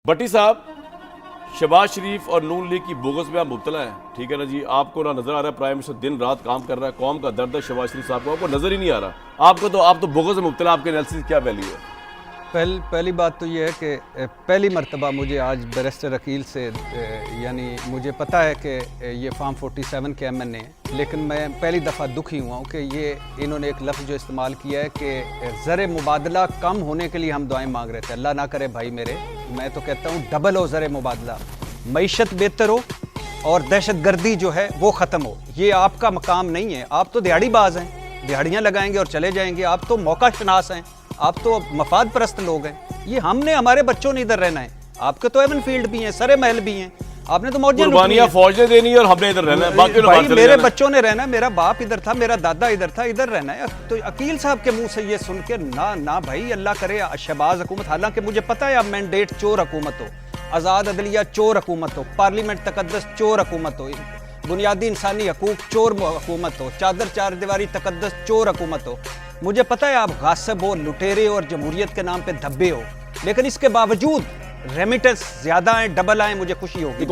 भट्टी साहब, शहबाज शरीफ और नून लीग की बोगस में आप मुब्तला हैं, ठीक है ना जी। आपको ना नजर आ रहा है प्राइम मिनिस्टर दिन रात काम कर रहा है, कौम का दर्द है शहबाज शरीफ साहब को, आपको नजर ही नहीं आ रहा। आप तो बोगस में मुब्तला, आपके एनालिसिस क्या वैल्यू है? पहली बात तो ये है कि पहली मर्तबा मुझे आज बैरिस्टर अकील से यानी मुझे पता है कि ये फार्म 47 के MN हैं, लेकिन मैं पहली दफ़ा दुखी हुआ हूँ कि ये इन्होंने एक लफ्ज़ जो इस्तेमाल किया है कि ज़र मुबादला कम होने के लिए हम दुआएं मांग रहे थे। अल्लाह ना करे भाई मेरे, मैं तो कहता हूँ डबल हो ज़र मुबादला, मईशत बेहतर हो और दहशत गर्दी जो है वो ख़त्म हो। ये आपका मकाम नहीं है, आप तो दिहाड़ीबाज हैं, दिहाड़ियाँ लगाएंगे और चले जाएंगे। आप तो मौका शनास हैं, आप तो मफाद परस्त लोग हैं। ये हमने, हमारे बच्चों ने इधर रहना है, आपके तो एवन फील्ड भी हैं, सरे महल भी हैं, आपने तो मौजें कुर्बानियां फौज ने देनी है और हमने इधर रहना है। बाकी भाई मेरे बच्चों ने रहना है, मेरा बाप इधर था, मेरा दादा इधर था, इधर रहना है। तो अकील साहब के मुंह से ये सुन के ना भाई, अल्लाह करे शहबाज हुकूमत, हालांकि मुझे पता है अब मैंडेट चोर हुकूमत हो, आज़ाद अदलिया चोर हुकूमत हो, पार्लियामेंट तकद्दस चोर हुकूमत हो, बुनियादी इंसानी हकूक चोर हुकूमत हो, चादर चार दीवारी तकद्दस चोर हुकूमत हो, मुझे पता है आप गासिब हो, लुटेरे और जमहूरियत के नाम पे धब्बे हो, लेकिन इसके बावजूद रेमिटेंस ज्यादा है, डबल आए, मुझे खुशी होगी।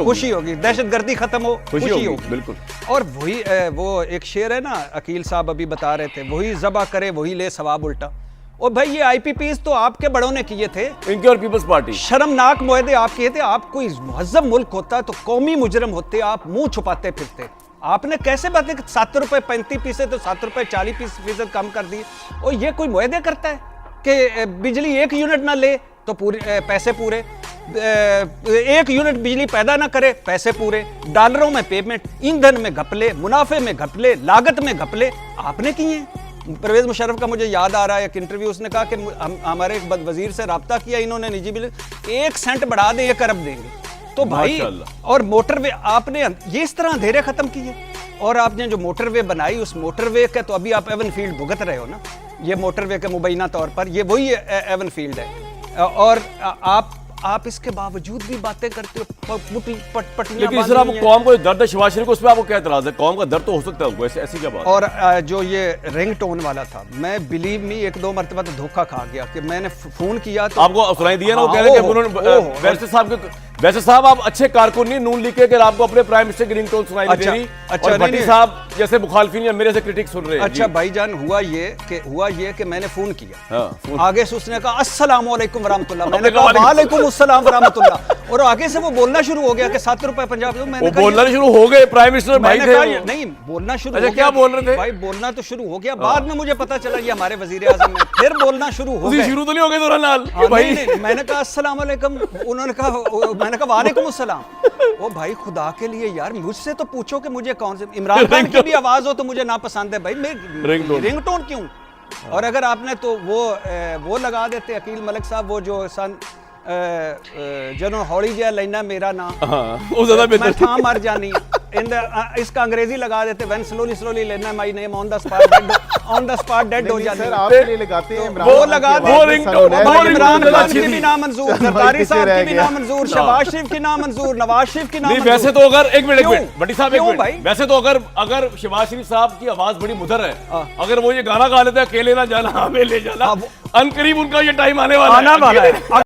खुशी होगी, दहशत गर्दी खत्म हो, खुशी होगी बिल्कुल। और वही वो एक शेर है ना, अकील साहब अभी बता रहे थे, वही ज़बा करे वही ले सवाब उल्टा। और भाई ये IPPs तो आपके बड़ों ने किए थे, इनके और पीपल्स पार्टी, शर्मनाक मुआहदे आप किए थे। आप कोई मुहज़्ज़म मुल्क होता तो कौमी मुजरम होते, आप मुंह छुपाते फिरते। आपने कैसे बातें, 7 रुपए 35 पैसे तो 7 रुपए 40% कम कर दिए। और ये कोई मुआहदे करता है कि बिजली 1 यूनिट ना ले तो पूरे पैसे पूरे, 1 यूनिट बिजली पैदा ना करे पैसे पूरे, डॉलरों में पेमेंट, ईंधन में घपले, मुनाफे में घपले, लागत में घपले आपने किए हैं। परवेज मुशर्रफ का मुझे याद आ रहा है एक इंटरव्यू, उसने कहा कि हमारे एक वजीर से रब्ता किया इन्होंने निजी बिल, 1 सेंट बढ़ा दें 1 अरब देंगे। तो भाई, और मोटरवे आपने ये इस तरह अंधेरे खत्म किए। और आपने जो मोटरवे बनाई, उस मोटरवे का तो अभी आप एवन फील्ड भुगत रहे हो ना, ये मोटरवे के मुबैना तौर पर ये वही एवन फील्ड है। और आप इसके बावजूद भी बातें करते हो, पटियां। लेकिन इस तरह कौम को दर्द है शहबाज शरीफ को, उसमें आपको क्या एतराज है? कौम का दर्द तो हो सकता है, वैसे ऐसी क्या बात? और जो ये रिंग टोन वाला था, मैं बिलीव मी 1-2 मरतबा तो धोखा खा गया कि मैंने फोन किया तो आपको सुनाई दिया ना, वो कह रहे हैं कि उन्होंने वैसे साहब आप अच्छे कारकुन नहीं नून लीग के, अगर आपको अपने प्राइम मिनिस्टर की रिंगटोन सुनाई नहीं दे रही। अच्छा, भट्टी साहब जैसे मुखालफिन या मेरे से क्रिटिक सुन रहे हैं। अच्छा भाईजान, हुआ ये कि मैंने फोन किया, आगे से उसने कहा अस्सलाम वालेकुम वरहमतुल्लाह, मैंने कहा वालेकुम अस्सलाम वरहमतुल्लाह, और आगे से वो बोलना शुरू हो गया कि 7 रुपए 50। मैंने बोलना शुरू हो गए, प्राइम मिनिस्टर भाई थे नहीं, बोलना शुरू। अच्छा, क्या बोल रहे थे भाई? बोलना तो शुरू हो गया, बाद में मुझे पता चला ये हमारे वजीर आज़म है, फिर बोलना शुरू हो गया। शुरू तो नहीं हो गए दौरान भाई, मैंने कहा अस्सलाम वालेकुम, उन्होंने कहा, मैंने कहा वालेकुम अस्सलाम। ओ भाई खुदा के लिए यार, मुझसे तो पूछो कि मुझे कौन से इमरान खान की भी आवाज हो तो मुझे ना पसंद है भाई, मैं रिंगटोन क्यों? और अगर आपने तो वो लगा देते अकील मलिक साहब, वो जो सन जनो हौली जिहा लेना मेरा नाम, वो ज्यादा बेहतर, मैं था मर जानी। इसका अंग्रेजी लगा देते, व्हेन स्लोली लेना my name on the spot dead हो जाती है। सर आपके लिए लगाते हैं, वो लगा दे, इमरान खान की भी नामंजूर, ज़रदारी साहब की भी नामंजूर, शहबाज शरीफ की नामंजूर, नवाज शरीफ की नामंजूर। वैसे तो अगर एक मिनट भट्टी साहब, एक मिनट, वैसे तो अगर शहबाज शरीफ साहब की आवाज बड़ी मधुर है, अगर वो ये गाना गा लेते हैं अकेले ना जाना हमें ले जाना, अनकरीब उनका ये टाइम आने वाला है।